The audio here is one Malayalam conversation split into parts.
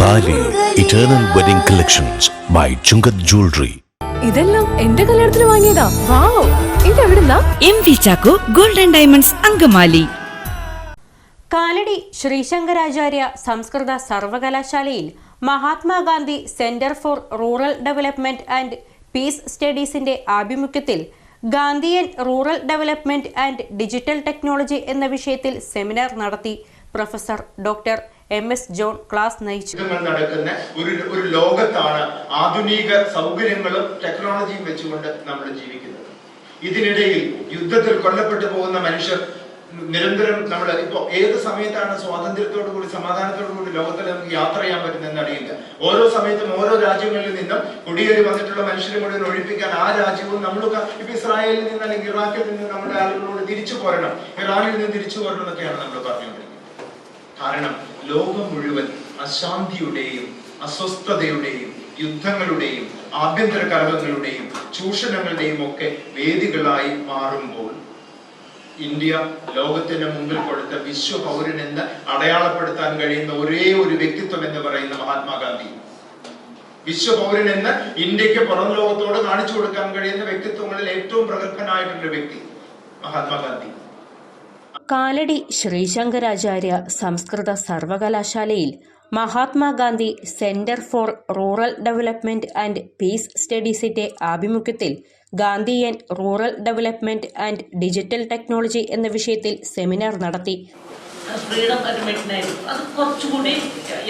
താലി eternal wedding collections by Chungath jewellery. ഇതെല്ലാം എന്റെ കല്യാണത്തിന് വാങ്ങിയതാ. വാവ്, ഇതെവിടുന്നാ? MV Chacko golden diamonds Angamaly. Kalady Sreesankaracharya സംസ്കൃത സർവകലാശാലയിൽ Mahatma Gandhi centre for rural development and peace സ്റ്റഡീസിന്റെ ആഭിമുഖ്യത്തിൽ Gandhian rural development and digital technology എന്ന വിഷയത്തിൽ സെമിനാർ നടത്തി. Professor doctor MS John class നയിച്ചു. നടക്കുന്ന ഒരു ലോകത്താണ് ആധുനിക സൗകര്യങ്ങളും ടെക്നോളജിയും വെച്ചുകൊണ്ട് നമ്മൾ ജീവിക്കുന്നത്. ഇതിനിടയിൽ യുദ്ധത്തിൽ കൊല്ലപ്പെട്ടു പോകുന്ന മനുഷ്യർ നിരന്തരം നമ്മൾ ഇപ്പോൾ ഏത് സമയത്താണ് സ്വാതന്ത്ര്യത്തോടു കൂടി സമാധാനത്തോടു കൂടി ലോകത്തിൽ നമുക്ക് യാത്ര ചെയ്യാൻ പറ്റുന്നതെന്ന് അറിയില്ല. ഓരോ സമയത്തും ഓരോ രാജ്യങ്ങളിൽ നിന്നും കുടിയേറി വന്നിട്ടുള്ള മനുഷ്യരെ മുഴുവൻ ഒഴിപ്പിക്കാൻ ആ രാജ്യവും നമ്മളൊക്കെ ഇപ്പൊ ഇസ്രായേലിൽ നിന്ന് അല്ലെങ്കിൽ ഇറാഖിൽ നിന്ന് നമ്മുടെ ആളുകളോട് തിരിച്ചു പോരണം, ഇറാനിൽ നിന്ന് തിരിച്ചു പോരണം എന്നൊക്കെയാണ് നമ്മൾ പറഞ്ഞുകൊണ്ടിരിക്കുന്നത്. കാരണം ലോകം മുഴുവൻ അശാന്തിയുടെയും അസ്വസ്ഥതയുടെയും യുദ്ധങ്ങളുടെയും ആഭ്യന്തര കലഹങ്ങളുടെയും ചൂഷണങ്ങളുടെയും ഒക്കെ വേദികളായി മാറുമ്പോൾ ഇന്ത്യ ലോകത്തിന്റെ മുമ്പിൽ കൊടുത്ത വിശ്വ പൗരൻ എന്ന് അടയാളപ്പെടുത്താൻ കഴിയുന്ന ഒരേ ഒരു വ്യക്തിത്വം എന്ന് പറയുന്ന മഹാത്മാഗാന്ധി, വിശ്വ പൗരൻ എന്ന് ഇന്ത്യക്ക് പുറം ലോകത്തോട് കാണിച്ചു കൊടുക്കാൻ കഴിയുന്ന വ്യക്തിത്വങ്ങളിൽ ഏറ്റവും പ്രഗത്ഭനായിട്ടുള്ള വ്യക്തി മഹാത്മാഗാന്ധി. കാലടി ശ്രീശങ്കരാചാര്യ സംസ്കൃത സർവകലാശാലയിൽ Mahatma Gandhi centre for rural development and peace സ്റ്റഡീസിന്റെ ആഭിമുഖ്യത്തിൽ Gandhian rural development and digital technology എന്ന വിഷയത്തിൽ സെമിനാർ നടത്തി. ഫ്രീഡം അറ്റ് മിഡ്നൈറ്റ് അത് കുറച്ചുകൂടി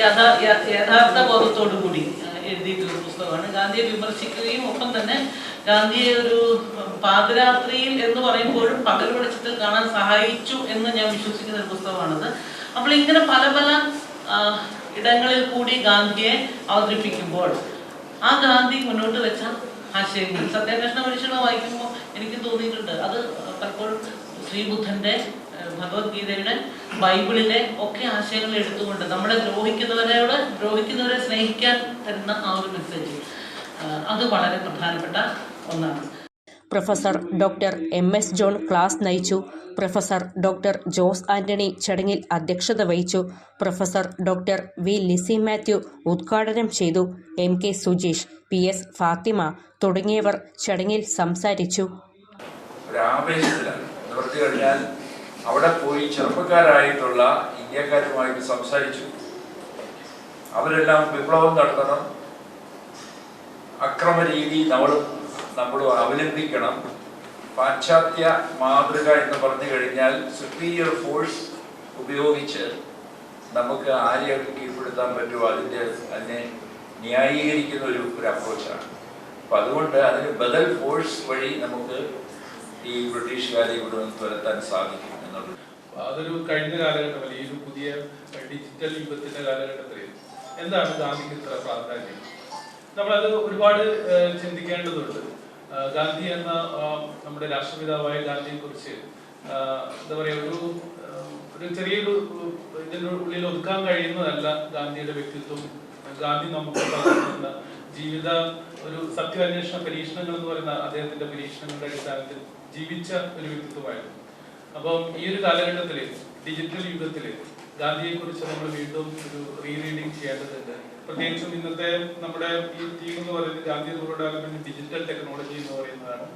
യഥാർത്ഥ ബോധത്തോടു കൂടി എഴുതിയിട്ടുള്ള പുസ്തകമാണ്. ഗാന്ധിയെ വിമർശിക്കുകയും ഒപ്പം തന്നെ ഗാന്ധിയെ ഒരു പാതിരാത്രിയിൽ എന്ന് പറയുമ്പോഴും പകൽ വെളിച്ചത്തിൽ കാണാൻ സഹായിച്ചു എന്ന് ഞാൻ വിശ്വസിക്കുന്ന ഒരു പുസ്തകമാണത്. അപ്പോൾ ഇങ്ങനെ പല പല ഇടങ്ങളിൽ കൂടി ഗാന്ധിയെ അവതരിപ്പിക്കുമ്പോൾ ആ ഗാന്ധി മുന്നോട്ട് വെച്ച ആശയങ്ങൾ സത്യാന്വേഷണ പരീക്ഷണം വായിക്കുമ്പോൾ എനിക്ക് തോന്നിയിട്ടുണ്ട് അത് പലപ്പോഴും ശ്രീബുദ്ധന്റെ ഭഗവത്ഗീതയുടെ ബൈബിളിലെ ഒക്കെ ആശയങ്ങൾ എടുത്തുകൊണ്ട് നമ്മളെ ദ്രോഹിക്കുന്നവരെ സ്നേഹിക്കാൻ തരുന്ന ആ ഒരു മെസ്സേജ് അത് വളരെ പ്രധാനപ്പെട്ട ഒന്നാണ്. Professor doctor MS John class നയിച്ചു. പ്രൊഫസർ ഡോക്ടർ ജോസ് ആന്റണി ചടങ്ങിൽ അധ്യക്ഷത വഹിച്ചു. Professor doctor V Lissy Mathew ഉദ്ഘാടനം ചെയ്തു. MK സുജീഷ്, PS ഫാത്തിമ തുടങ്ങിയവർ ചടങ്ങിൽ സംസാരിച്ചു. അവിടെ പോയി ചെറുപ്പക്കാരായിട്ടുള്ള ഇന്ത്യക്കാരുമായിട്ട് സംസാരിച്ചു. അവരെല്ലാം വിപ്ലവം നടത്തണം, അക്രമ രീതി നമ്മൾ അവലംബിക്കണം, പാശ്ചാത്യ മാതൃക എന്ന് പറഞ്ഞു കഴിഞ്ഞാൽ സുപ്പീരിയർ ഫോഴ്സ് ഉപയോഗിച്ച് നമുക്ക് ആരെയൊക്കെ കീഴ്പ്പെടുത്താൻ പറ്റുമോ അതിനെ ന്യായീകരിക്കുന്ന ഒരു അപ്രോച്ചാണ്. അപ്പം അതുകൊണ്ട് അതിന് ബദൽ ഫോഴ്സ് വഴി നമുക്ക് ഈ ബ്രിട്ടീഷുകാരെ ഇവിടെ നിന്ന് തുരത്താൻ സാധിക്കും എന്നുള്ളത്. അതൊരു കഴിഞ്ഞ കാലഘട്ടമല്ല, ഈ ഒരു പുതിയ ഡിജിറ്റൽ യുഗത്തിന്റെ കാലഘട്ടത്തിൽ എന്താണ് ഗാന്ധിക്ക് ഇത്ര പ്രാധാന്യം? നമ്മളത് ഒരുപാട് ചിന്തിക്കേണ്ടതുണ്ട്. ഗാന്ധി എന്ന നമ്മുടെ രാഷ്ട്രപിതാവായ ഗാന്ധിയെ കുറിച്ച് എന്താ പറയുക, ഒരു ചെറിയൊരു ഇതിൻ്റെ ഉള്ളിൽ ഒതുക്കാൻ കഴിയുന്നതല്ല ഗാന്ധിയുടെ വ്യക്തിത്വം. ഗാന്ധി നമുക്ക് പകർത്തുന്ന ജീവിത ഒരു സത്യാന്വേഷണ പരീക്ഷണങ്ങൾ എന്ന് പറയുന്ന അദ്ദേഹത്തിന്റെ പരീക്ഷണങ്ങളുടെ അടിസ്ഥാനത്തിൽ ജീവിച്ച ഒരു വ്യക്തിത്വമായിരുന്നു. അപ്പം ഈ ഒരു കാലഘട്ടത്തില് ഡിജിറ്റൽ യുഗത്തില് ഗാന്ധിയെ കുറിച്ച് നമ്മൾ വീണ്ടും ഒരു റീറീഡിങ് ചെയ്യേണ്ടതുണ്ട്. പ്രത്യേകിച്ചും ഇന്നത്തെ നമ്മുടെ ഈ ടീം എന്ന് പറയുന്നത് Gandhi rural development digital technology എന്ന് പറയുന്നതാണ്.